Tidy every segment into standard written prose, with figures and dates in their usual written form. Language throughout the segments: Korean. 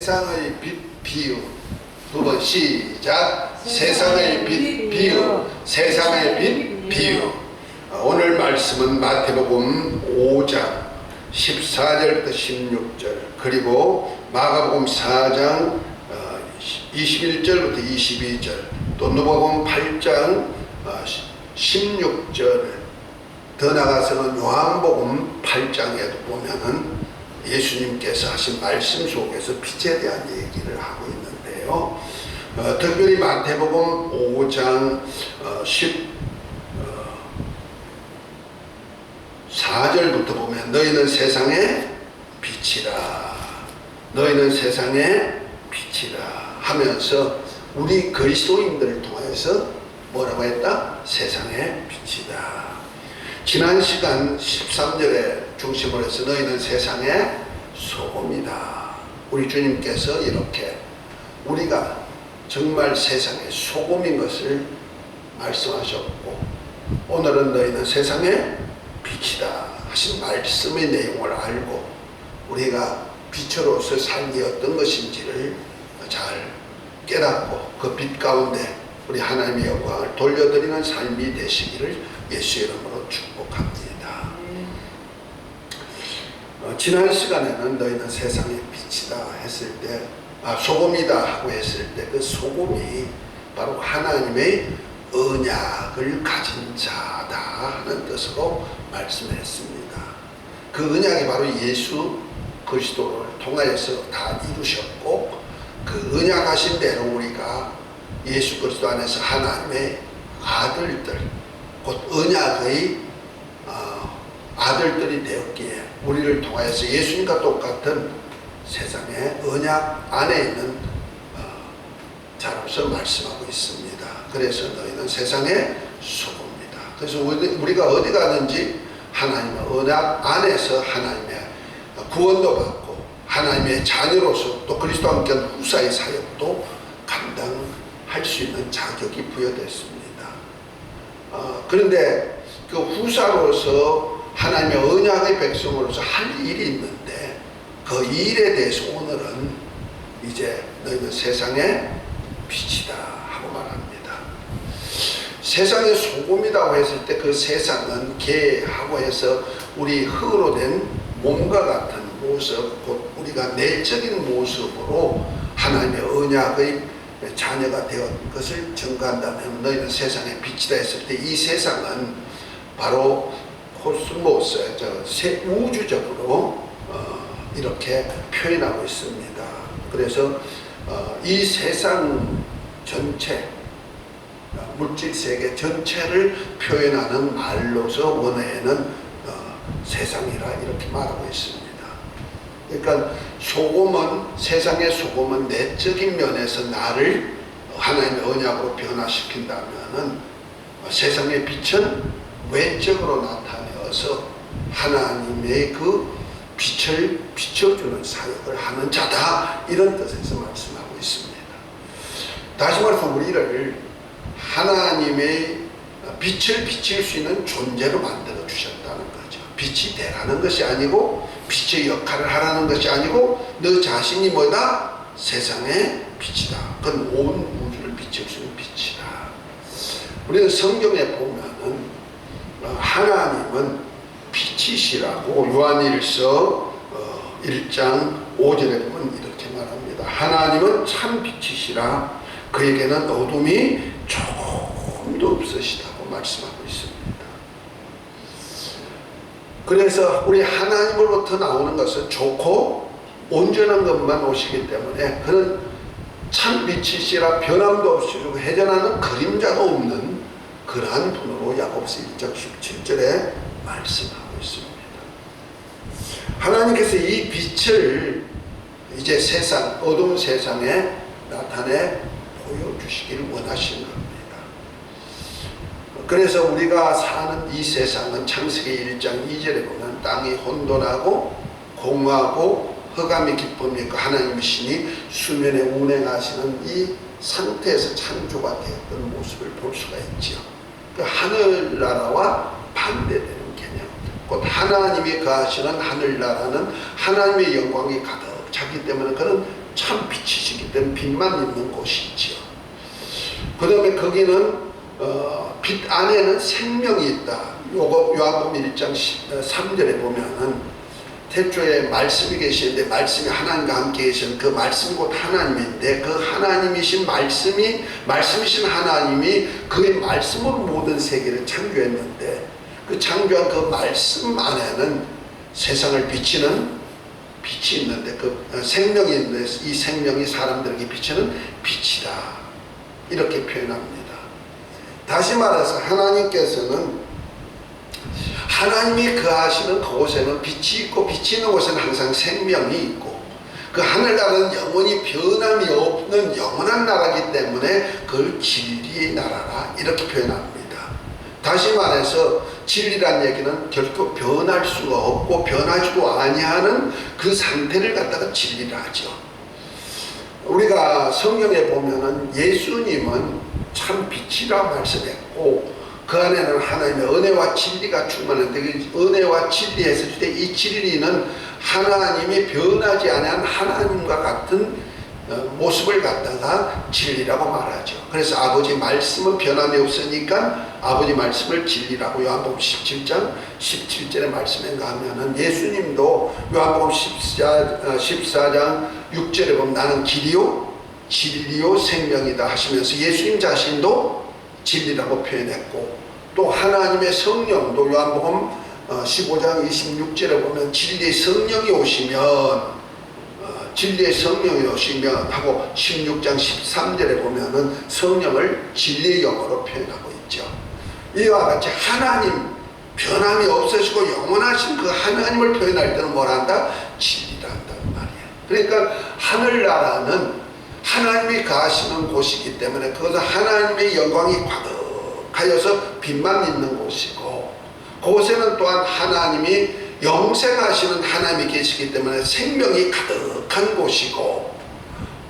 세상의 빛 비유. 두 번 시작. 세상의 빛 비유. 세상의 빛 비유. 오늘 말씀은 마태복음 5장 14절부터 16절, 그리고 마가복음 4장 21절부터 22절, 또 누가복음 8장 16절, 더 나아가서는 요한복음 8장에도 보면은 예수님께서 하신 말씀 속에서 빛에 대한 얘기를 하고 있는데요. 특별히 마태복음 5장 14절부터 보면 너희는 세상의 빛이라, 너희는 세상의 빛이라 하면서 우리 그리스도인들을 통해서 뭐라고 했다? 세상의 빛이다. 지난 시간 13절에 중심으로 해서 너희는 세상의 소금이다. 우리 주님께서 이렇게 우리가 정말 세상의 소금인 것을 말씀하셨고, 오늘은 너희는 세상의 빛이다 하신 말씀의 내용을 알고 우리가 빛으로서 삶이 어떤 것인지를 잘 깨닫고 그 빛 가운데 우리 하나님의 영광을 돌려드리는 삶이 되시기를 예수의 이름으로 축복합니다. 지난 시간에는 너희는 세상의 빛이다 했을 때, 소금이다 하고 했을 때 그 소금이 바로 하나님의 언약을 가진 자다 하는 뜻으로 말씀을 했습니다. 그 언약이 바로 예수 그리스도를 통하여서 다 이루셨고, 그 언약하신 대로 우리가 예수 그리스도 안에서 하나님의 아들들, 곧 언약의 아들들이 되었기에 우리를 통하여서 예수님과 똑같은 세상의 언약 안에 있는 자로서 말씀하고 있습니다. 그래서 너희는 세상의 소금이다. 그래서 우리가 어디 가든지 하나님의 언약 안에서 하나님의 구원도 받고 하나님의 자녀로서 또 그리스도와 함께 후사의 사역도 감당할 수 있는 자격이 부여됐습니다. 그런데 그 후사로서 하나님의 언약의 백성으로서 할 일이 있는데, 그 일에 대해서 오늘은 이제 너희는 세상의 빛이다 하고 말합니다. 세상의 소금이라고 했을 때 그 세상은 개하고 해서 우리 흙으로 된 몸과 같은 모습, 곧 우리가 내적인 모습으로 하나님의 언약의 자녀가 되었던 것을 증거한다면 너희는 세상의 빛이다 했을 때 이 세상은 바로 코스모스, 우주적으로 이렇게 표현하고 있습니다. 그래서 이 세상 전체, 물질 세계 전체를 표현하는 말로서 원어에는 세상이라 이렇게 말하고 있습니다. 그러니까 소금은, 세상의 소금은 내적인 면에서 나를 하나님의 언약으로 변화시킨다면은 세상의 빛은 외적으로 나타내어서 하나님의 그 빛을 비춰주는 사역을 하는 자다, 이런 뜻에서 말씀하고 있습니다. 다시 말해서 우리를 하나님의 빛을 비칠 수 있는 존재로 만들어 주셨다는 거죠. 빛이 되라는 것이 아니고, 빛의 역할을 하라는 것이 아니고, 너 자신이 뭐다? 세상의 빛이다. 그건 온 우주를 비칠 수 있는 빛이다. 우리는 성경에 보면은 하나님은 빛이시라고 요한일서 1장 5절에 보면 이렇게 말합니다. 하나님은 참 빛이시라, 그에게는 어둠이 조금도 없으시다고 말씀하고 있습니다. 그래서 우리 하나님으로부터 나오는 것은 좋고 온전한 것만 오시기 때문에 그는 참 빛이시라, 변함도 없으시고 회전하는 그림자도 없는 그러한 분으로 야고보서 1장 17절에 말씀하고 있습니다. 하나님께서 이 빛을 이제 세상, 어두운 세상에 나타내 보여주시기를 원하시는 겁니다. 그래서 우리가 사는 이 세상은 창세기 1장 2절에 보면 땅이 혼돈하고 공허하고 흑암이 기쁨이고 하나님이시니 수면에 운행하시는 이 상태에서 창조가 되었던 모습을 볼 수가 있지요. 그 하늘나라와 반대되는 개념, 곧 하나님이 거하시는 하늘나라는 하나님의 영광이 가득 차기 때문에 그는 참 빛이시기 때문에 빛만 있는 곳이지요. 그 다음에 거기는 빛 안에는 생명이 있다. 요거 요한복음 1장 3절에 보면은 태초에 말씀이 계시는데 말씀이 하나님과 함께 계신 그 말씀이 곧 하나님인데 그 하나님이신 말씀이신 하나님이 그의 말씀으로 모든 세계를 창조했는데 그 창조한 그 말씀 안에는 세상을 비치는 빛이 있는데 그 생명이 있는데 이 생명이 사람들에게 비치는 빛이다. 이렇게 표현합니다. 다시 말해서 하나님이 거하시는 그곳에는 빛이 있고 빛이 있는 곳에는 항상 생명이 있고 그 하늘나라는 영원히 변함이 없는 영원한 나라이기 때문에 그걸 진리의 나라라 이렇게 표현합니다. 다시 말해서 진리란 얘기는 결코 변할 수가 없고 변하지도 아니하는 그 상태를 갖다가 진리라 하죠. 우리가 성경에 보면은 예수님은 참 빛이라 말씀했고 그 안에는 하나님의 은혜와 진리가 충만한데 그 은혜와 진리 했을 때 이 진리는 하나님이 변하지 않은 하나님과 같은 모습을 갖다가 진리라고 말하죠. 그래서 아버지 말씀은 변함이 없으니까 아버지 말씀을 진리라고 요한복음 17장 17절에 말씀했는가 하면은 예수님도 요한복음 14장 6절에 보면 나는 길이요 진리요 생명이다 하시면서 예수님 자신도 진리라고 표현했고 또 하나님의 성령도 요한복음 15장 26절에 보면 진리의 성령이 오시면 하고 16장 13절에 보면은 성령을 진리의 영어로 표현하고 있죠. 이와 같이 하나님 변함이 없으시고 영원하신 그 하나님을 표현할 때는 뭘 한다? 진리라 한다는 말이에요. 그러니까 하늘나라는 하나님이 가시는 곳이기 때문에 그것은 하나님의 영광이 가득하여서 빛만 있는 곳이고 그곳에는 또한 하나님이 영생하시는 하나님이 계시기 때문에 생명이 가득한 곳이고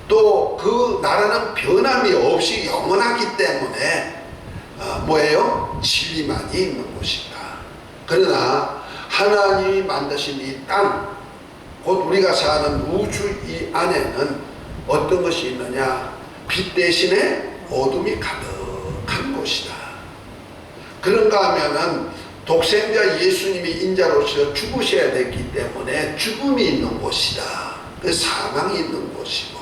또 그 나라는 변함이 없이 영원하기 때문에 뭐예요? 진리만이 있는 곳이다. 그러나 하나님이 만드신 이 땅, 곧 우리가 사는 우주 이 안에는 어떤 것이 있느냐? 빛 대신에 어둠이 가득한 곳이다. 그런가 하면은 독생자 예수님이 인자로서 죽으셔야 됐기 때문에 죽음이 있는 곳이다. 그 사망이 있는 곳이고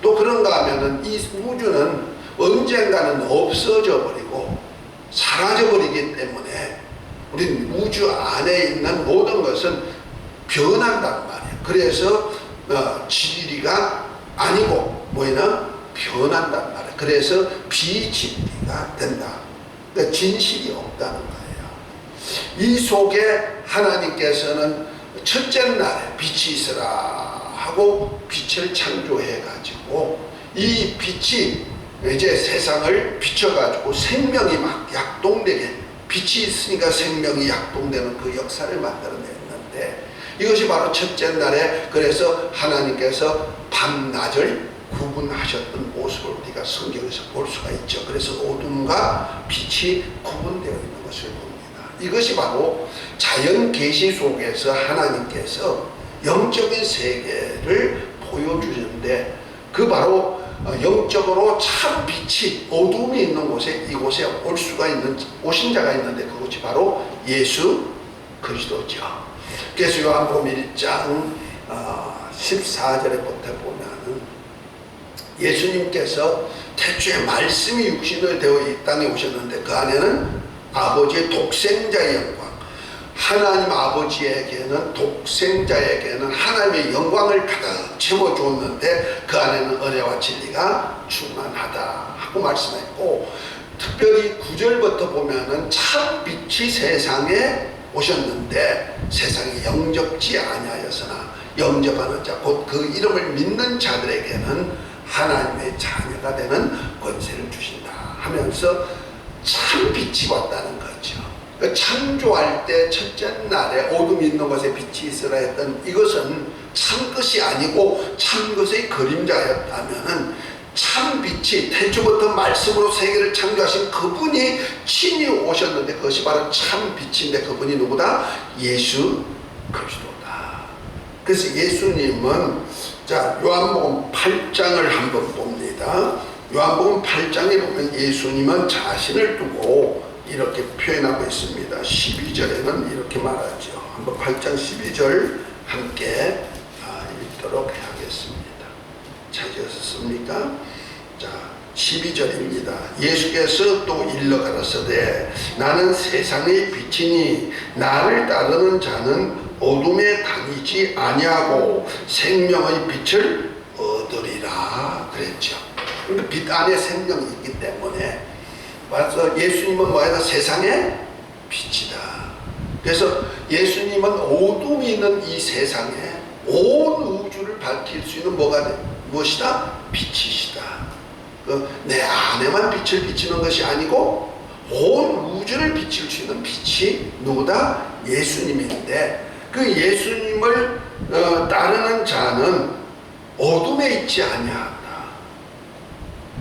또 그런가 하면은 이 우주는 언젠가는 없어져 버리고 사라져 버리기 때문에 우리는 우주 안에 있는 모든 것은 변한단 말이에요. 그래서 진리가 아니고 뭐냐? 변한단 말이에요. 그래서 비진리가 된다. 그러니까 진실이 없다는 거예요. 이 속에 하나님께서는 첫째 날에 빛이 있으라 하고 빛을 창조해 가지고 이 빛이 이제 세상을 비춰가지고 생명이 막 약동되게 빛이 있으니까 생명이 약동되는 그 역사를 만들어냈는데 이것이 바로 첫째 날에 그래서 하나님께서 밤낮을 구분하셨던 모습을 우리가 성경에서 볼 수가 있죠. 그래서 어둠과 빛이 구분되어 있는 것을 봅니다. 이것이 바로 자연 계시 속에서 하나님께서 영적인 세계를 보여주는데 그 바로 영적으로 참 빛이 어둠이 있는 곳에 이곳에 올 수가 있는 오신 자가 있는데 그것이 바로 예수 그리스도죠. 그래서 요한복음 1장 14절에부터 보면은 예수님께서 태초에 말씀이 육신을 되어 이 땅에 오셨는데 그 안에는 아버지의 독생자의 영광, 하나님 아버지에게는 독생자에게는 하나님의 영광을 가득 채워주었는데 그 안에는 은혜와 진리가 충만하다 하고 말씀했고 특별히 9절부터 보면은 참 빛이 세상에 오셨는데 세상이 영접지 아니하였으나 영접하는 자 곧 그 이름을 믿는 자들에게는 하나님의 자녀가 되는 권세를 주신다 하면서 참 빛이 왔다는 거죠. 창조할 때 첫째 날에 어둠이 있는 곳에 빛이 있으라 했던 이것은 참 것이 아니고 참 것의 그림자였다면은 참 빛이 태초부터 말씀으로 세계를 창조하신 그분이 친히 오셨는데 그것이 바로 참 빛인데 그분이 누구다? 예수 그리스도다. 그래서 예수님은 자, 요한복음 8장을 한번 봅니다. 요한복음 8장에 보면 예수님은 자신을 두고 이렇게 표현하고 있습니다. 12절에는 이렇게 말하죠. 한번 8장 12절 함께 읽도록 하겠습니다. 찾으셨습니까? 자, 12절입니다. 예수께서 또 일러 가라사대 나는 세상의 빛이니 나를 따르는 자는 어둠에 다니지 아니하고 생명의 빛을 얻으리라 그랬죠. 그러니까 빛 안에 생명이 있기 때문에 맞아, 예수님은 뭐야? 세상의 빛이다. 그래서 예수님은 어둠이 있는 이 세상에 온 우주를 밝힐 수 있는 무엇이다? 빛이시다. 내 안에만 빛을 비치는 것이 아니고 온 우주를 비칠 수 있는 빛이 누구다? 예수님인데 그 예수님을 따르는 자는 어둠에 있지 아니하다.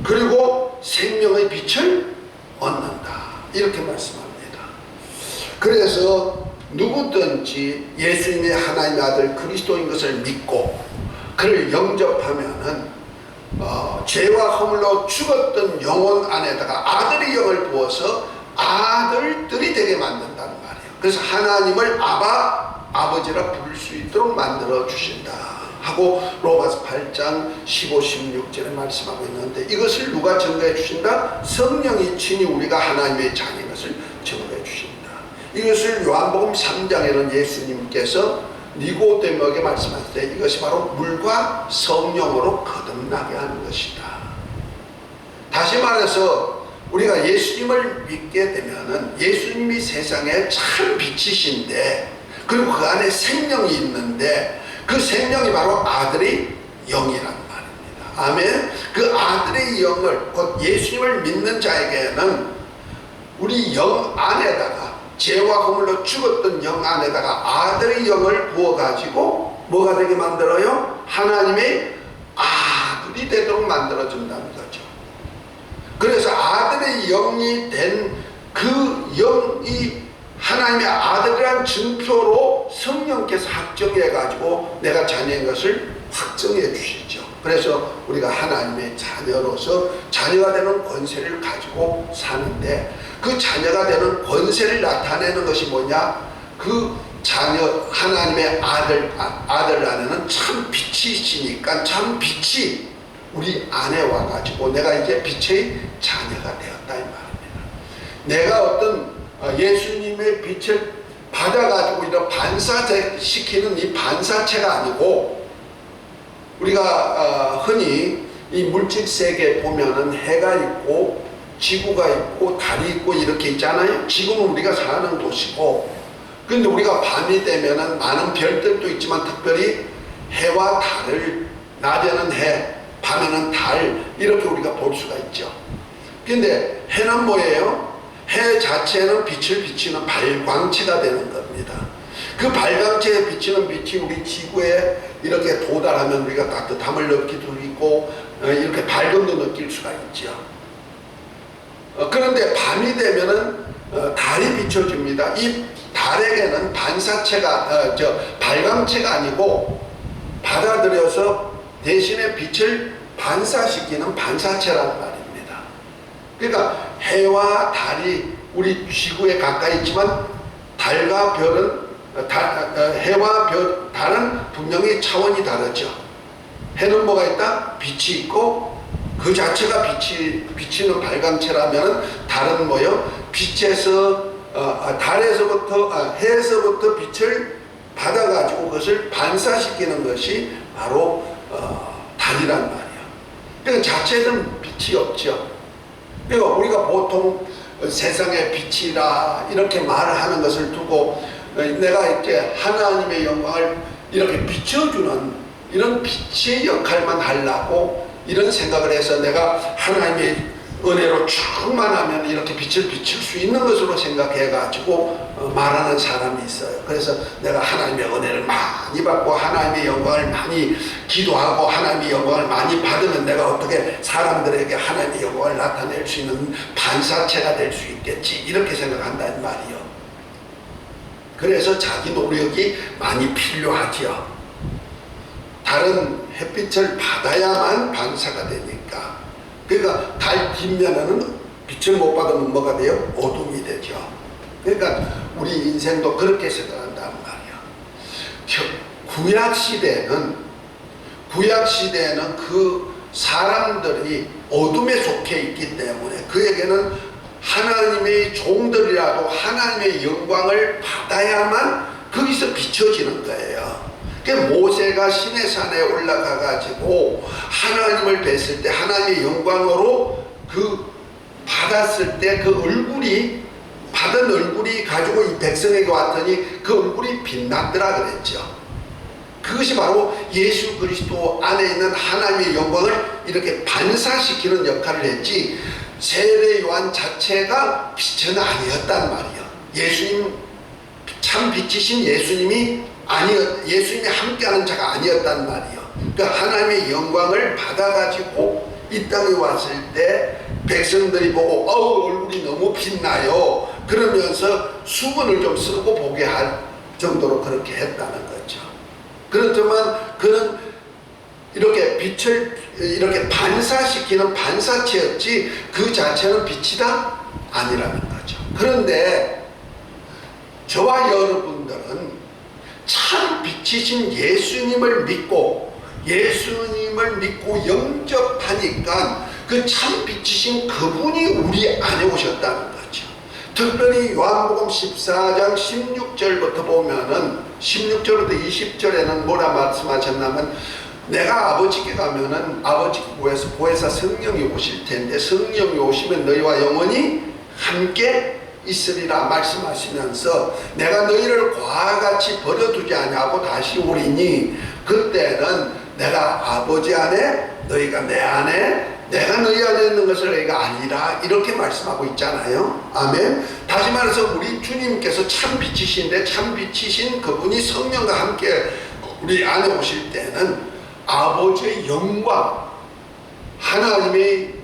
그리고 생명의 빛을 얻는다. 이렇게 말씀합니다. 그래서 누구든지 예수님의 하나님의 아들 그리스도인 것을 믿고 그를 영접하면은 죄와 허물로 죽었던 영혼 안에다가 아들의 영을 부어서 아들들이 되게 만든다는 말이에요. 그래서 하나님을 아버지라 부를 수 있도록 만들어 주신다 하고 로마서 8장 15, 16절에 말씀하고 있는데 이것을 누가 증거해 주신다? 성령이 친히 우리가 하나님의 자녀인 것을 증거해 주신다. 이것을 요한복음 3장에는 예수님께서 니고데모에게 말씀하실 때 이것이 바로 물과 성령으로 거듭나게 하는 것이다. 다시 말해서 우리가 예수님을 믿게 되면은 예수님이 세상에 참 빛이신데 그리고 그 안에 생명이 있는데 그 생명이 바로 아들의 영이란 말입니다. 아멘. 그 아들의 영을 곧 예수님을 믿는 자에게는 우리 영 안에다가 죄와 허물로 죽었던 영 안에다가 아들의 영을 부어가지고 뭐가 되게 만들어요? 하나님의 아들이 되도록 만들어준다는 거죠. 그래서 아들의 영이 된 그 영이 하나님의 아들이란 증표로 성령께서 확정해가지고 내가 자녀인 것을 확정해 주시죠. 그래서 우리가 하나님의 자녀로서 자녀가 되는 권세를 가지고 사는데 그 자녀가 되는 권세를 나타내는 것이 뭐냐? 그 자녀 하나님의 아들 안에는 참 빛이 있으니까 참 빛이 우리 안에 와가지고 내가 이제 빛의 자녀가 되었다 이 말입니다. 내가 어떤 예수님의 빛을 받아가지고 이런 반사시키는 이 반사체가 아니고 우리가 흔히 이 물질 세계에 보면은 해가 있고 지구가 있고 달이 있고 이렇게 있잖아요. 지구는 우리가 사는 곳이고 근데 우리가 밤이 되면은 많은 별들도 있지만 특별히 해와 달을 낮에는 해 밤에는 달 이렇게 우리가 볼 수가 있죠. 근데 해는 뭐예요? 해 자체는 빛을 비치는 발광체가 되는 겁니다. 그 발광체에 비치는 빛이 우리 지구에 이렇게 도달하면 우리가 따뜻함을 느끼도 있고 이렇게 밝음도 느낄 수가 있죠. 그런데 밤이 되면은 달이 비춰줍니다. 이 달에게는 반사체가 발광체가 아니고 받아들여서 대신에 빛을 반사시키는 반사체라는 말입니다. 그러니까 해와 달이 우리 지구에 가까이 있지만 달과 별은 해와 달은 분명히 차원이 다르죠. 해는 뭐가 있다? 빛이 있고 그 자체가 비치는 발광체라면 달은 뭐요? 빛에서 해에서부터 빛을 받아가지고 그것을 반사시키는 것이 바로 달이란 말이에요. 그러니까 자체는 빛이 없죠. 그러니까 우리가 보통 세상의 빛이라 이렇게 말을 하는 것을 두고 내가 이렇게 하나님의 영광을 이렇게 비춰주는 이런 빛의 역할만 하려고 이런 생각을 해서 내가 하나님의 은혜로 충만하면 이렇게 빛을 비출 수 있는 것으로 생각해가지고 말하는 사람이 있어요. 그래서 내가 하나님의 은혜를 많이 받고 하나님의 영광을 많이 기도하고 하나님의 영광을 많이 받으면 내가 어떻게 사람들에게 하나님의 영광을 나타낼 수 있는 반사체가 될 수 있겠지 이렇게 생각한다는 말이요. 그래서 자기 노력이 많이 필요하지요. 다른 햇빛을 받아야만 반사가 되니까. 그러니까 달 뒷면에는 빛을 못 받으면 뭐가 돼요? 어둠이 되죠. 그러니까 우리 인생도 그렇게 생각한단 말이야. 구약시대에는 그 사람들이 어둠에 속해 있기 때문에 그에게는 하나님의 종들이라도 하나님의 영광을 받아야만 거기서 비춰지는 거예요. 모세가 시내산에 올라가 가지고 하나님을 뵀을 때 하나님의 영광으로 받았을 때 받은 얼굴이 가지고 이 백성에게 왔더니 그 얼굴이 빛났더라 그랬죠. 그것이 바로 예수 그리스도 안에 있는 하나님의 영광을 이렇게 반사시키는 역할을 했지, 세례 요한 자체가 빛은 아니었단 말이에요. 예수님, 참 빛이신 예수님이 함께하는 자가 아니었단 말이에요. 그러니까 하나님의 영광을 받아가지고 이 땅에 왔을 때 백성들이 보고 얼굴이 너무 빛나요 그러면서 수건을 좀 쓰고 보게 할 정도로 그렇게 했다는 거죠. 그렇지만 그는 이렇게 빛을 이렇게 반사시키는 반사체였지 그 자체는 빛이다? 아니라는 거죠. 그런데 저와 여러분들은 참 빛이신 예수님을 믿고 영접하니까 그 참 빛이신 그분이 우리 안에 오셨다는 거죠. 특별히 요한복음 14장 16절부터 보면은 16절부터 20절에는 뭐라 말씀하셨냐면, 내가 아버지께 가면은 아버지께 보혜사 성령이 오실 텐데 성령이 오시면 너희와 영원히 함께 있으리라 말씀하시면서, 내가 너희를 과와 같이 버려두지 아니하고 다시 오리니 그때는 내가 아버지 안에 너희가 내 안에 내가 너희 안에 있는 것을 너희가 아니라 이렇게 말씀하고 있잖아요. 아멘. 다시 말해서 우리 주님께서 참 빛이신데 참 빛이신 그분이 성령과 함께 우리 안에 오실 때는 아버지의 영광, 하나님의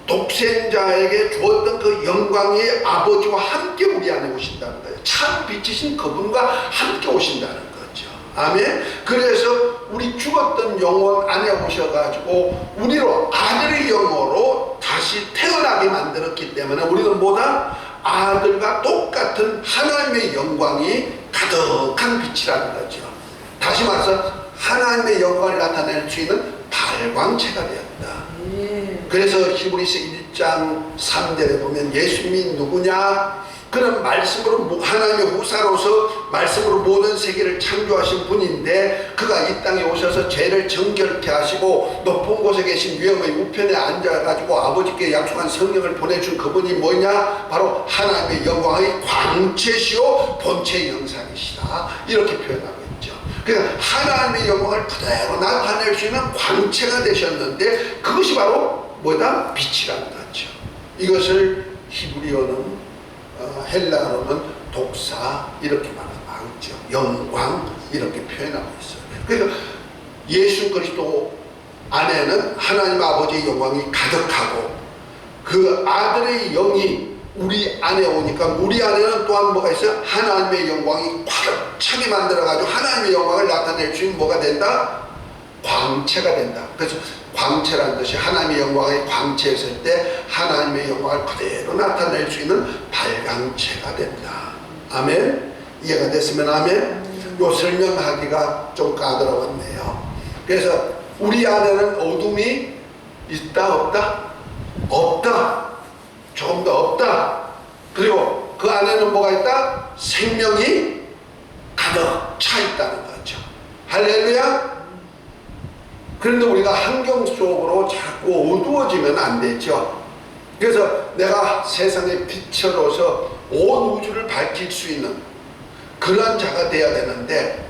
독생자에게 주었던 그 영광의 아버지와 함께 우리 안에 오신다는 거예요. 참 빛이신 그분과 함께 오신다는 거죠. 아멘. 그래서 우리 죽었던 영혼 안에 오셔가지고 우리로 아들의 영으로 다시 태어나게 만들었기 때문에 우리는 뭐다? 아들과 똑같은 하나님의 영광이 가득한 빛이라는 거죠. 다시 말해서 하나님의 영광을 나타낼 수 있는 발광체가 되었다. 그래서 히브리서 1장 3절에 보면 예수님이 누구냐? 그는 말씀으로 하나님의 후사로서 말씀으로 모든 세계를 창조하신 분인데 그가 이 땅에 오셔서 죄를 정결케 하시고 높은 곳에 계신 위엄의 우편에 앉아가지고 아버지께 약속한 성령을 보내준 그분이 뭐냐? 바로 하나님의 영광의 광채시오 본체 영상이시다. 이렇게 표현하고 있죠. 그러니까 하나님의 영광을 그대로 나타낼 수 있는 광채가 되셨는데 그것이 바로 뭐다? 빛이라는 거죠. 이것을 히브리어는 헬라어는 독사 이렇게 말하고 있죠. 영광 이렇게 표현하고 있어요. 그러니까 예수 그리스도 안에는 하나님 아버지의 영광이 가득하고 그 아들의 영이 우리 안에 오니까 우리 안에는 또한 뭐가 있어요? 하나님의 영광이 꽉 차게 만들어가지고 하나님의 영광을 나타낼 수 있는 뭐가 된다? 광채가 된다. 그래서 광채라는 것이 하나님의 영광의 광채였을 때 하나님의 영광을 그대로 나타낼 수 있는 발광체가 된다. 아멘. 이해가 됐으면 아멘. 요 설명하기가 좀 까다로웠네요. 그래서 우리 안에는 어둠이 있다 없다? 없다. 조금 더 없다. 그리고 그 안에는 뭐가 있다? 생명이 가득 차 있다는 거죠. 할렐루야. 그런데 우리가 환경 속으로 자꾸 어두워지면 안 되죠. 그래서 내가 세상의 빛으로서 온 우주를 밝힐 수 있는 그런 자가 되어야 되는데,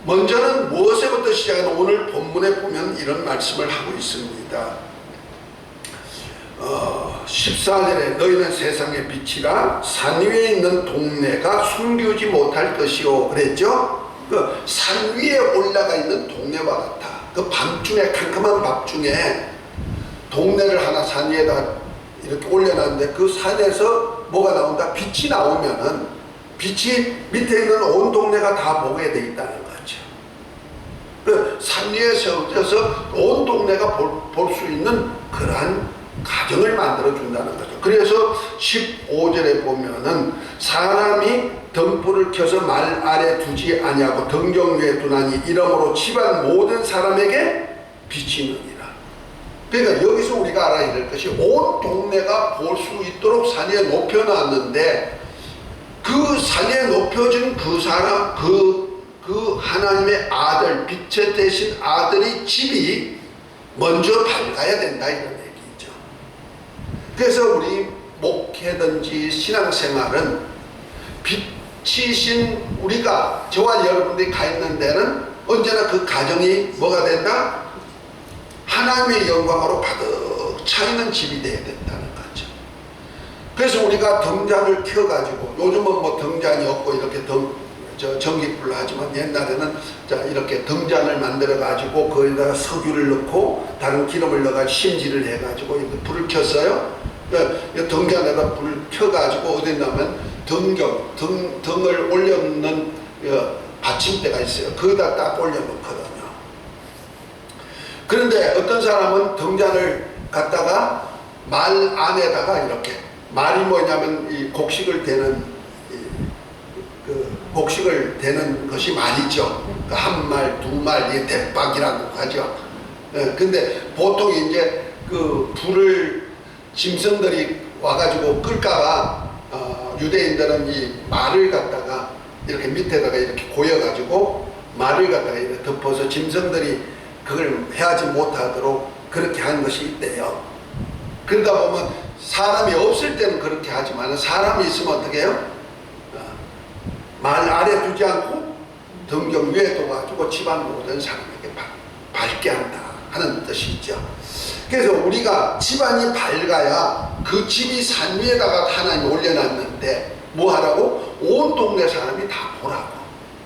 먼저는 무엇에부터 시작하는 오늘 본문에 보면 이런 말씀을 하고 있습니다. 14절에 너희는 세상의 빛이라 산 위에 있는 동네가 숨기지 못할 것이요 그랬죠. 그 산 위에 올라가 있는 동네와 같아. 그 밤중에 캄캄한 밤중에 동네를 하나 산 위에다 이렇게 올려놨는데 그 산에서 뭐가 나온다? 빛이 나오면은 빛이 밑에 있는 온 동네가 다 보게 돼 있다는 거죠. 그 산 위에 세워져서 온 동네가 볼 수 있는 그러한 가정을 만들어 준다는 거죠. 그래서 15절에 보면은 사람이 등불을 켜서 말 아래 두지 아니하고 등경 위에 두나니 이러므로 집안 모든 사람에게 비치느니라. 그러니까 여기서 우리가 알아야 될 것이 온 동네가 볼 수 있도록 산 위에 높여놨는데 그 산에 높여진 그 사람, 그 하나님의 아들, 빛의 대신 아들의 집이 먼저 밝아야 된다 이런 얘기죠. 그래서 우리 목회든지 신앙생활은 빛이신 우리가, 저와 여러분들이 가 있는 데는 언제나 그 가정이 뭐가 된다? 하나님의 영광으로 가득 차 있는 집이 되어야 된다는 거죠. 그래서 우리가 등잔을 켜가지고, 요즘은 뭐 등잔이 없고 이렇게 전기불로 하지만 옛날에는 자 이렇게 등잔을 만들어 가지고 거기다가 석유를 넣고 다른 기름을 넣어가지고 심지를 해가지고 이렇게 불을 켰어요. 등잔에다 불을 켜가지고 어디 나면 등을 올려놓는 받침대가 있어요. 거기다 딱 올려놓거든요. 그런데 어떤 사람은 등잔을 갖다가 말 안에다가 이렇게, 말이 뭐냐면 이 곡식을 대는 곡식을 대는 것이 말이죠. 한 말, 두 말, 이게 대박이라고 하죠. 근데 보통 이제 그 불을 짐승들이 와가지고 끌까봐 유대인들은 이 말을 갖다가 이렇게 밑에다가 이렇게 고여가지고 말을 갖다가 이렇게 덮어서 짐승들이 그걸 해하지 못하도록 그렇게 하는 것이 있대요. 그러다 보면 사람이 없을 때는 그렇게 하지만 사람이 있으면 어떻게 해요? 말 아래 두지 않고 등경 위에 둬가지고 집안 모든 사람에게 밝게 한다 하는 뜻이죠. 그래서 우리가 집안이 밝아야 그 집이 산 위에다가 하나님이 올려놨는데 뭐 하라고? 온 동네 사람이 다 보라고.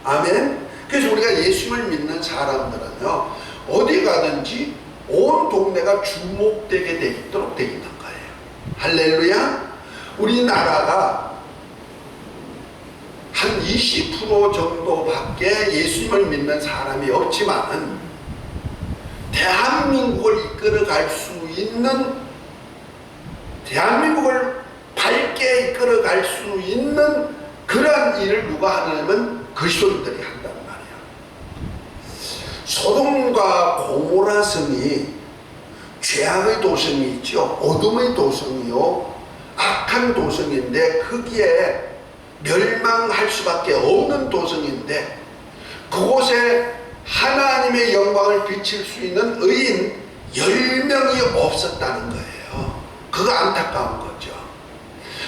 아멘. 그래서 우리가 예수를 믿는 사람들은요, 어디 가든지 온 동네가 주목되게 돼 있도록 돼 있는 거예요. 할렐루야. 우리나라가 한 20% 정도밖에 예수님을 믿는 사람이 없지만 대한민국을 이끌어갈 수 있는, 대한민국을 밝게 이끌어갈 수 있는 그러한 일을 누가 하냐면 그리스도인들이 한단 말이야. 소돔과 고모라 성이 죄악의 도성이 있죠. 어둠의 도성이요, 악한 도성인데 거기에 멸망할 수밖에 없는 도성인데 그곳에 하나님의 영광을 비칠 수 있는 의인 10명이 없었다는 거예요. 그거 안타까운 거죠.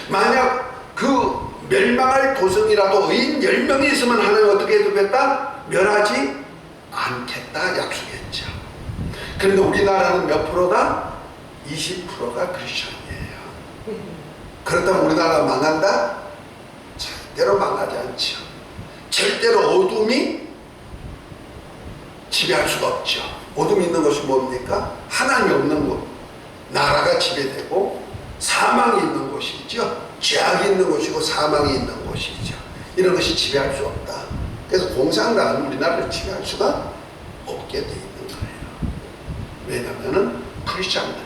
만약 그 멸망할 도성이라도 의인 10명이 있으면 하나님 어떻게 해주겠다? 멸하지 않겠다 약속했죠. 그런데 우리나라는 몇 프로다? 20%가 크리스천이에요. 그렇다면 우리나라 망한다? 절대로 망하지 않죠. 절대로 어둠이 지배할 수가 없죠. 어둠이 있는 것이 뭡니까? 하나님이 없는 곳, 나라가 지배되고 사망이 있는 곳이죠. 죄악이 있는 곳이고 사망이 있는 곳이죠. 이런 것이 지배할 수 없다. 그래서 공산당은 우리나라를 지배할 수가 없게 돼 있는 거예요. 왜냐하면 크리스찬들이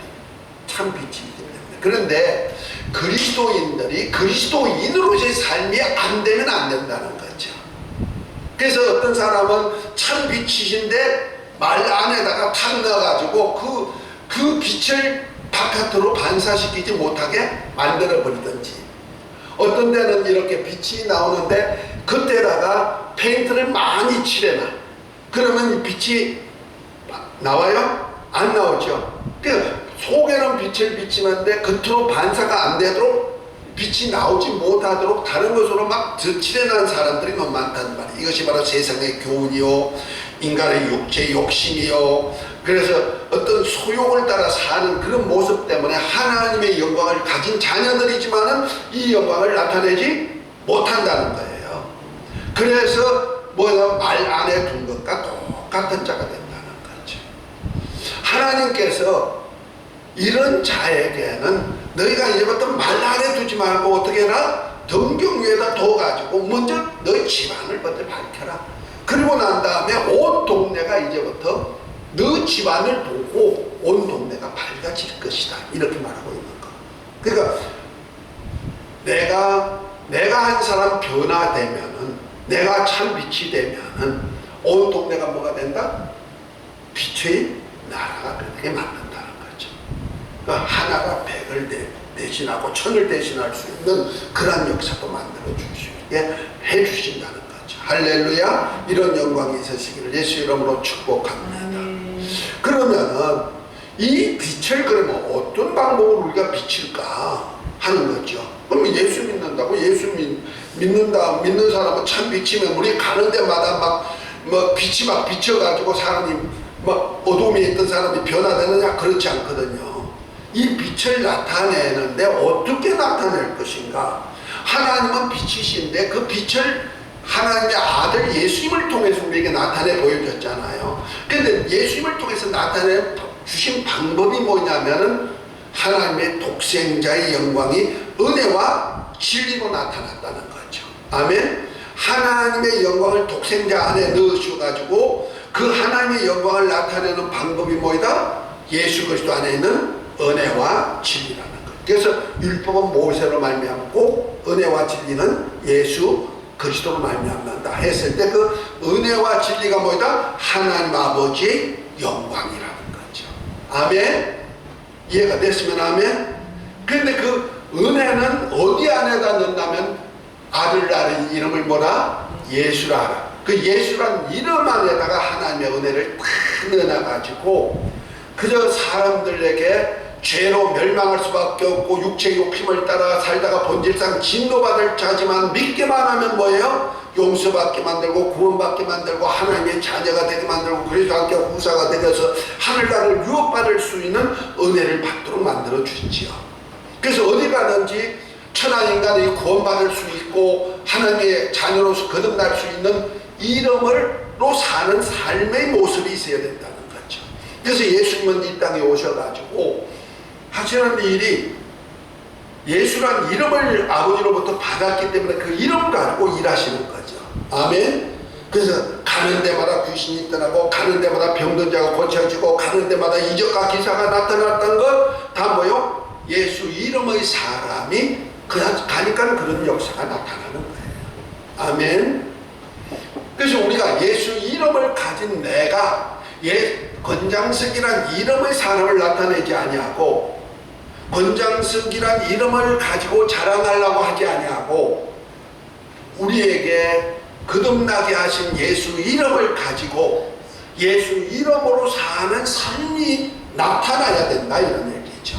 참 빛이기 때문에. 그런데 그리스도인들이 그리스도인으로서의 삶이 안 되면 안 된다는 거죠. 그래서 어떤 사람은 참 빛이신데 말 안에다가 탁 넣어가지고 그 빛을 바깥으로 반사시키지 못하게 만들어버리든지, 어떤 데는 이렇게 빛이 나오는데 그때다가 페인트를 많이 칠해놔. 그러면 빛이 나와요? 안 나오죠. 그러니까 속에는 빛을 비치는데 겉으로 반사가 안 되도록, 빛이 나오지 못하도록 다른 것으로 막 칠해놓은 사람들이 너무 많단 말이에요. 이것이 바로 세상의 교훈이요, 인간의 육체의 욕심이요, 그래서 어떤 소욕을 따라 사는 그런 모습 때문에 하나님의 영광을 가진 자녀들이지만은 이 영광을 나타내지 못한다는 거예요. 그래서 뭐야, 말 안에 둔 것과 똑같은 자가 된다는 거죠. 하나님께서 이런 자에게는 너희가 이제부터 말 안에 두지 말고 어떻게 해라? 등경 위에다 둬가지고 먼저 너희 집안을 먼저 밝혀라. 그리고 난 다음에 온 동네가 이제부터 너 집안을 보고 온 동네가 밝아질 것이다. 이렇게 말하고 있는 거. 그러니까 내가 한 사람 변화되면은, 내가 참 빛이 되면은 온 동네가 뭐가 된다? 빛의 나라가 그렇게 만든다는 거죠. 그러니까 하나가 백을 대신하고 천을 대신할 수 있는 그런 역사도 만들어 주시게 해 주신다는 거죠. 할렐루야. 이런 영광이 있으시기를 예수 이름으로 축복합니다. 그러면은 이 빛을 그러면 어떤 방법으로 우리가 비칠까 하는 거죠. 그러면 예수 믿는다고, 믿는 사람은 참 빛이면 우리 가는 데마다 빛이 막 비쳐가지고 사람이 막 어둠에 있던 사람이 변화되느냐? 그렇지 않거든요. 이 빛을 나타내는데 어떻게 나타낼 것인가? 하나님은 빛이신데 그 빛을 하나님의 아들 예수님을 통해서 우리에게 나타내 보여줬잖아요. 근데 예수님을 통해서 나타내 주신 방법이 뭐냐면은 하나님의 독생자의 영광이 은혜와 진리로 나타났다는 거죠. 아멘. 하나님의 영광을 독생자 안에 넣으셔가지고 그 하나님의 영광을 나타내는 방법이 뭐이다? 예수 그리스도 안에 있는 은혜와 진리라는 것. 그래서 율법은 모세로 말미암고 은혜와 진리는 예수 그리스도로 말미암는다 했을 때 그 은혜와 진리가 뭐이다? 하나님 아버지의 영광이라는 거죠. 아멘. 이해가 됐으면 아멘. 근데 그 은혜는 어디 안에다 넣는다면 아들 낳은 이름을 뭐라? 예수라 하라. 그 예수란 이름 안에다가 하나님의 은혜를 탁 넣어놔가지고 그저 사람들에게 죄로 멸망할 수밖에 없고 육체의 욕심을 따라 살다가 본질상 진노받을 자지만 믿기만 하면 뭐예요? 용서받게 만들고 구원받게 만들고 하나님의 자녀가 되게 만들고 그리스도 함께 후사가 되어서 하늘나라를 유업받을 수 있는 은혜를 받도록 만들어 주시지요. 그래서 어디 가든지 천하인간이 구원받을 수 있고 하나님의 자녀로서 거듭날 수 있는 이름으로 사는 삶의 모습이 있어야 된다는 거죠. 그래서 예수님은 이 땅에 오셔가지고 하시는 일이 예수란 이름을 아버지로부터 받았기 때문에 그 이름 가지고 일하시는 거죠. 아멘. 그래서 가는 데마다 귀신이 떠나고 가는 데마다 병든 자가 고쳐지고 가는 데마다 이적과 기사가 나타났던 것 다 뭐요? 예수 이름의 사람이 그냥 가니까 그런 역사가 나타나는 거예요. 아멘. 그래서 우리가 예수 이름을 가진 내가 권장석이란 이름의 사람을 나타내지 아니하고 권장석이란 이름을 가지고 자랑하려고 하지 아니하고 우리에게 거듭나게 하신 예수 이름을 가지고 예수 이름으로 사는 삶이 나타나야 된다 이런 얘기죠.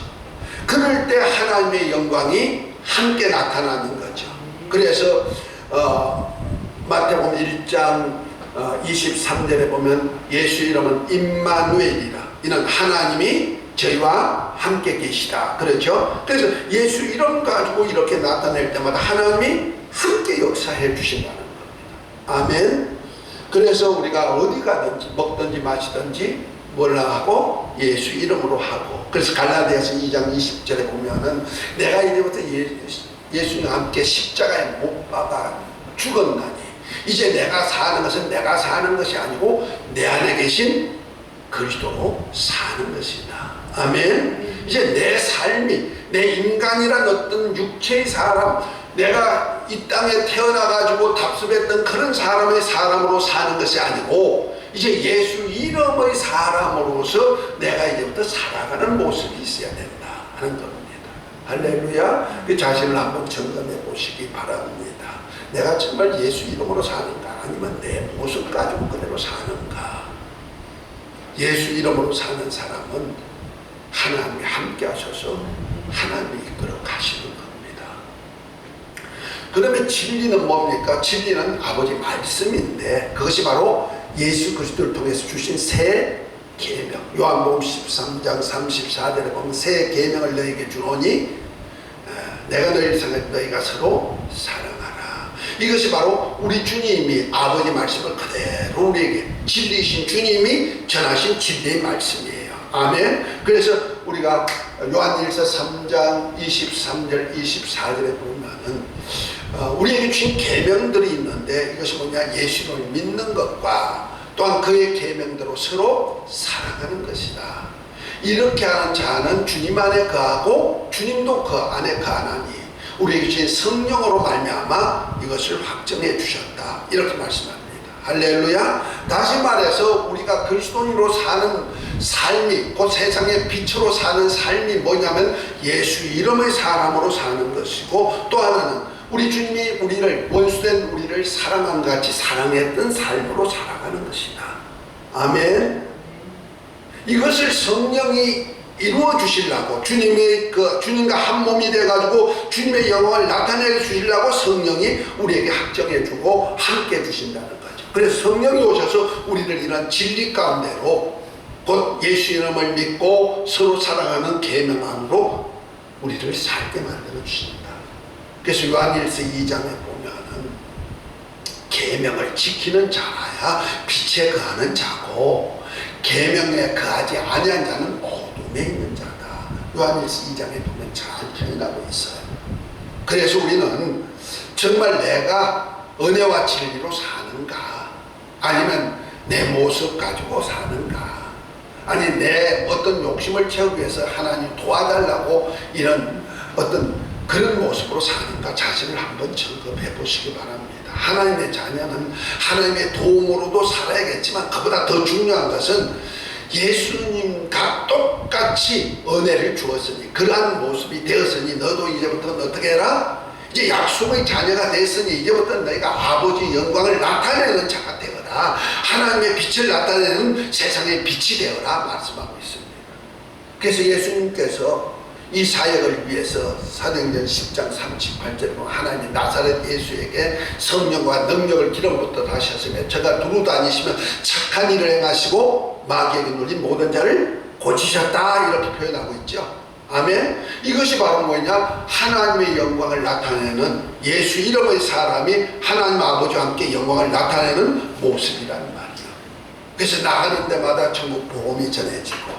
그럴 때 하나님의 영광이 함께 나타나는 거죠. 그래서 마태복음 1장 23절에 보면 예수 이름은 임마누엘이라, 이는 하나님이 저희와 함께 계시다. 그렇죠? 그래서 예수 이름 가지고 이렇게 나타낼 때마다 하나님이 함께 역사해 주신다는 겁니다. 아멘. 그래서 우리가 어디 가든지 먹든지 마시든지 뭘 하고 예수 이름으로 하고, 그래서 갈라디아서 2장 20절에 보면은 내가 이제부터 예수님과 함께 십자가에 못 박아 죽었나니 이제 내가 사는 것은 내가 사는 것이 아니고 내 안에 계신 그리스도로 사는 것이다. 아멘. 이제 내 삶이, 내 인간이란 어떤 육체의 사람, 내가 이 땅에 태어나가지고 답습했던 그런 사람으로 사는 것이 아니고 이제 예수 이름의 사람으로서 내가 이제부터 살아가는 모습이 있어야 된다 하는 겁니다. 할렐루야. 그 자신을 한번 점검해 보시기 바랍니다. 내가 정말 예수 이름으로 사는가, 아니면 내 모습 가지고 그대로 사는가. 예수 이름으로 사는 사람은 하나님이 함께 하셔서 하나님이 이끌어 가시는 겁니다. 그러면 진리는 뭡니까? 진리는 아버지 말씀인데 그것이 바로 예수 그리스도를 통해서 주신 새 계명. 요한복음 13장 34절에 보면 새 계명을 너희에게 주노니 내가 너희를 사랑하여 너희가 서로 사랑하라. 이것이 바로 우리 주님이 아버지 말씀을 그대로 우리에게 진리이신 주님이 전하신 진리의 말씀이에요. 아멘. 그래서 우리가 요한일서 3장 23절 24절에 보면은 우리에게 주신 계명들이 있는데 이것이 뭐냐? 예수를 믿는 것과 또한 그의 계명대로 서로 사랑하는 것이다. 이렇게 하는 자는 주님 안에 거하고 주님도 그 안에 거하나니 우리에게 주신 성령으로 말미암아 이것을 확정해 주셨다. 이렇게 말씀합니다. 할렐루야. 다시 말해서 우리가 그리스도인으로 사는 삶이, 곧 세상의 빛으로 사는 삶이 뭐냐면 예수 이름의 사람으로 사는 것이고, 또 하나는 우리 주님이 우리를, 원수된 우리를 사랑한 같이 사랑했던 삶으로 살아가는 것이다. 아멘. 이것을 성령이 이루어 주시려고, 주님과 한 몸이 돼가지고 주님의 영광을 나타내 주시려고 성령이 우리에게 확정해 주고 함께 주신다는 거죠. 그래서 성령이 오셔서 우리를 이런 진리 가운데로, 곧 예수 이름을 믿고 서로 사랑하는 계명 안으로 우리를 살게 만들어 주신다. 그래서 요한일서 2장에 보면은 계명을 지키는 자라야 빛에 거하는 자고 계명에 거하지 아니한 자는 어둠에 있는 자다. 요한일서 2장에 보면 잘 표현하고 있어요. 그래서 우리는 정말 내가 은혜와 진리로 사는가, 아니면 내 모습 가지고 사는가, 아니 내 어떤 욕심을 채우기 위해서 하나님 도와달라고 이런 어떤 그런 모습으로 사는가 자신을 한번 점검해 보시기 바랍니다. 하나님의 자녀는 하나님의 도움으로도 살아야겠지만 그보다 더 중요한 것은 예수님과 똑같이 은혜를 주었으니, 그러한 모습이 되었으니 너도 이제부터는 어떻게 해라? 이제 약속의 자녀가 됐으니 이제부터 너희가 아버지 영광을 나타내는 자가 되어라. 하나님의 빛을 나타내는 세상의 빛이 되어라 말씀하고 있습니다. 그래서 예수님께서 이 사역을 위해서 사도행전 10장 38절에 보면 하나님이 나사렛 예수에게 성령과 능력을 기름부터 하셨으며 저가 두루 다니시며 착한 일을 행하시고 마귀에게 눌린 모든 자를 고치셨다. 이렇게 표현하고 있죠. 아멘. 이것이 바로 뭐냐? 하나님의 영광을 나타내는, 예수 이름의 사람이 하나님 아버지와 함께 영광을 나타내는 모습이란 말이에요. 그래서 나가는 데마다 천국 복음이 전해지고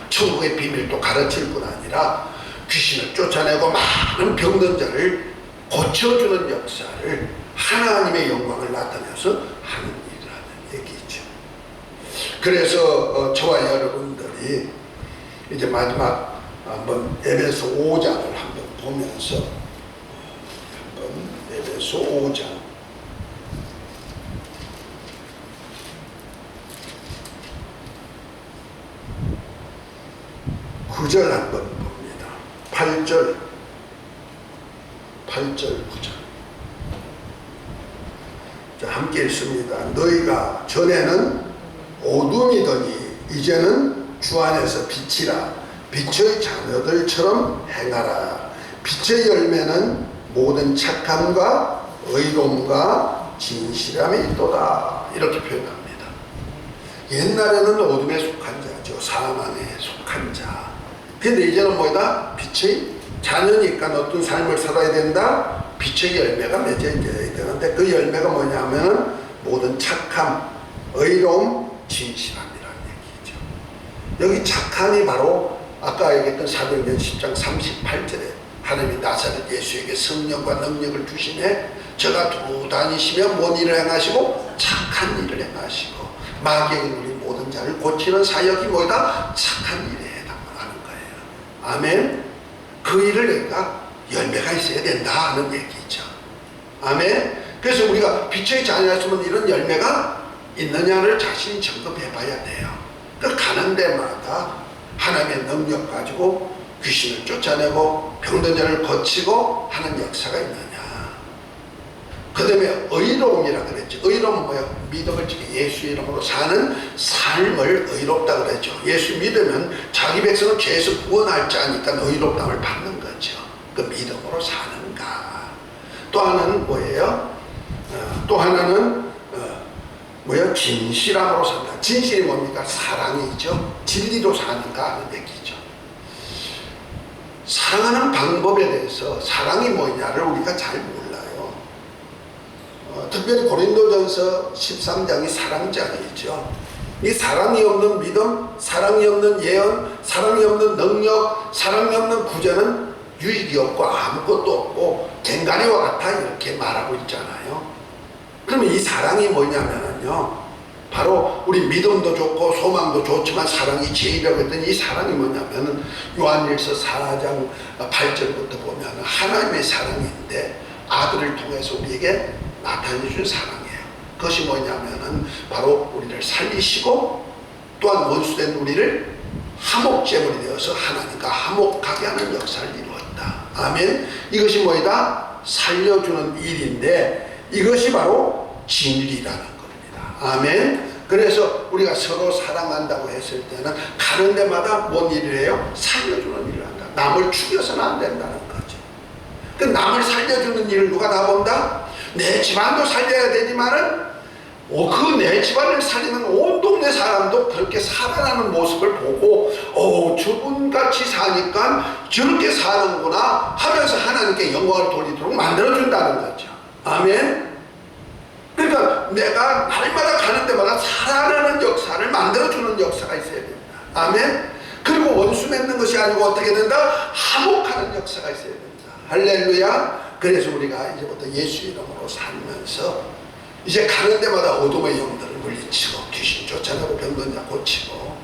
천국의 비밀도 가르칠 뿐 아니라 귀신을 쫓아내고 많은 병든 자를 고쳐주는 역사를, 하나님의 영광을 나타내서 하는 일이라는 얘기죠. 그래서 저와 여러분들이 이제 마지막 한번 에베소 5장을 한번 보면서, 한번 에베소 5장 9절 한번 봅니다. 8절 9절. 자, 함께 읽습니다. 너희가 전에는 어둠이더니 이제는 주 안에서 빛이라. 빛의 자녀들처럼 행하라. 빛의 열매는 모든 착함과 의로움과 진실함이 있도다. 이렇게 표현합니다. 옛날에는 어둠에 속한 자죠. 사망에 속한 자. 근데 이제는 뭐다? 빛의 자녀니까 어떤 삶을 살아야 된다? 빛의 열매가 맺어야 되는데 그 열매가 뭐냐면 모든 착함, 의로움, 진실함이라는 얘기죠. 여기 착함이 바로 아까 얘기했던 사도행전 10장 38절에 하나님이 나사렛 예수에게 성령과 능력을 주시네 저가 두루 다니시며 뭔 일을 행하시고 착한 일을 행하시고 마귀에게 눌린 모든 자를 고치는 사역이 뭐다? 착한 일에 해당하는 거예요. 아멘. 그 일을 내가 열매가 있어야 된다 하는 얘기죠. 아멘. 그래서 우리가 빛의 자녀였으면 이런 열매가 있느냐를 자신이 점검해 봐야 돼요. 그 가는 데마다 하나님의 능력 가지고 귀신을 쫓아내고 병든 자를 고치고 하는 역사가 있느냐. 그 다음에 의로움이라 그랬죠. 의로움은 뭐야? 믿음을 지켜 예수 이름으로 사는 삶을 의롭다 그랬죠. 예수 믿으면 자기 백성을 죄에서 구원할 자니까 의롭다움을 받는 거죠. 그 믿음으로 사는가. 또 하나는 뭐예요? 또 하나는 뭐야? 진실함으로 산다. 진실이 뭡니까? 사랑이죠. 진리로 사는가 하는 얘기죠. 사랑하는 방법에 대해서 사랑이 뭐냐를 우리가 잘 몰라요. 특별히 고린도전서 13장이 사랑장이죠. 이 사랑이 없는 믿음, 사랑이 없는 예언, 사랑이 없는 능력, 사랑이 없는 구제는 유익이 없고 아무것도 없고 갱가리와 같아 이렇게 말하고 있잖아요. 그러면 이 사랑이 뭐냐면요, 바로 우리 믿음도 좋고 소망도 좋지만 사랑이 제일이라고 했더니 이 사랑이 뭐냐면은 요한일서 4장 8절부터 보면 하나님의 사랑인데 아들을 통해서 우리에게 나타내 준 사랑이에요. 그것이 뭐냐면은 바로 우리를 살리시고 또한 원수된 우리를 화목제물이 되어서 하나님과 화목하게 하는 역사를 이루었다. 아멘. 이것이 뭐이다? 살려주는 일인데 이것이 바로 진리라는 겁니다. 아멘. 그래서 우리가 서로 사랑한다고 했을 때는 가는 데마다 뭔 일을 해요? 살려주는 일을 한다. 남을 죽여서는 안 된다는 거죠. 그 남을 살려주는 일을 누가 다 본다? 내 집안도 살려야 되지만은 그 내 집안을 살리는 온 동네 사람도 그렇게 살아가는 모습을 보고 저분같이 사니까 저렇게 사는구나 하면서 하나님께 영광을 돌리도록 만들어준다는 거죠. 아멘. 그러니까 내가 날마다 가는 데마다 살아나는 역사를 만들어주는 역사가 있어야 된다. 아멘. 그리고 원수 맺는 것이 아니고 어떻게 된다? 화목하는 역사가 있어야 된다. 할렐루야. 그래서 우리가 이제부터 예수 이름으로 살면서 이제 가는 데마다 어둠의 영들을 물리치고 귀신 쫓아내고 병든 자 고치고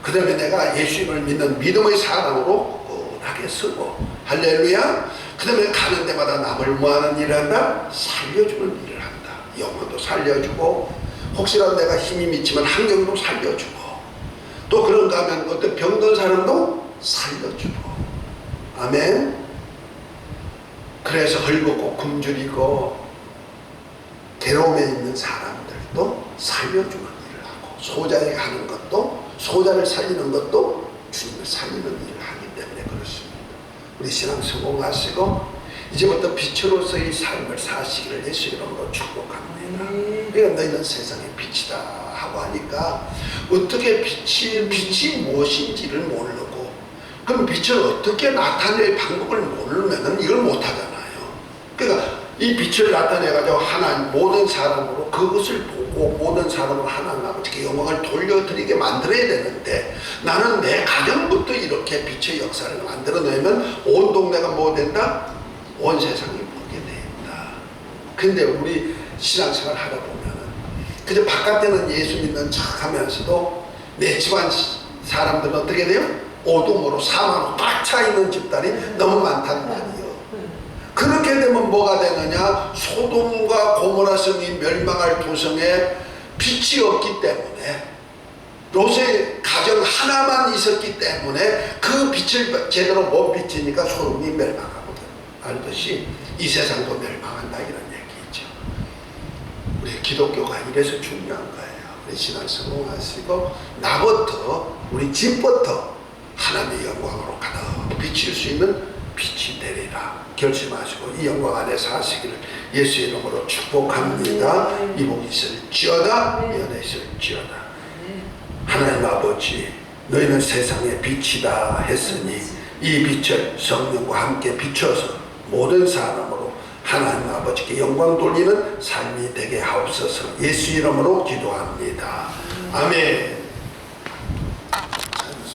그 다음에 내가 예수님을 믿는 믿음의 사람으로 굳건하게 서고 할렐루야. 그 다음에 가는 데마다 남을 뭐하는 일을 한다? 살려주는 일을 한다. 영혼도 살려주고 혹시라도 내가 힘이 미치면 환경도 살려주고 또 그런가 하면 어떤 병든 사람도 살려주고 아멘. 그래서 헐벗고 굶주리고 괴로움에 있는 사람들도 살려주는 일을 하고 소자에게 하는 것도 소자를 살리는 것도 주님을 살리는 일을 하기 때문에 그렇습니다. 우리 신앙 성공하시고 이제부터 빛으로서의 삶을 사시기를 예수 이름으로 축복합니다. 그러니까 너희는 세상의 빛이다 하고 하니까 어떻게 빛이 무엇인지를 모르고 그럼 빛을 어떻게 나타낼 방법을 모르면 이걸 못하잖아요. 그러니까 이 빛을 나타내가지고 하나님 모든 사람으로 그것을 보고 모든 사람으로 하나님 아버지께 영광을 돌려드리게 만들어야 되는데 나는 내 가정부터 이렇게 빛의 역사를 만들어내면 온 동네가 뭐 된다? 온 세상이 보게 된다. 근데 우리 신앙생활 하다 보면은 그저 바깥에는 예수 믿는 척 하면서도 내 집안 사람들은 어떻게 돼요? 어둠으로 사망으로 꽉 차 있는 집단이 너무 많단 말이에요. 그렇게 되면 뭐가 되느냐? 소돔과 고모라 성이 멸망할 도성에 빛이 없기 때문에 롯의 가정 하나만 있었기 때문에 그 빛을 제대로 못 비치니까 소돔이 멸망하거든. 알듯이 이 세상도 멸망한다 이런 얘기죠. 우리 기독교가 이래서 중요한 거예요. 우리 신앙 성공하시고 나부터 우리 집부터 하나님의 영광으로 가득 비칠 수 있는 빛이 되리라 결심하시고 이 영광 안에 사시기를 예수 이름으로 축복합니다. 이 복이 있을지어다 이 은혜 있을지어다. 하나님 아버지 너희는 세상의 빛이다 했으니 이 빛을 성령과 함께 비춰서 모든 사람으로 하나님 아버지께 영광 돌리는 삶이 되게 하옵소서. 예수 이름으로 기도합니다. 아멘.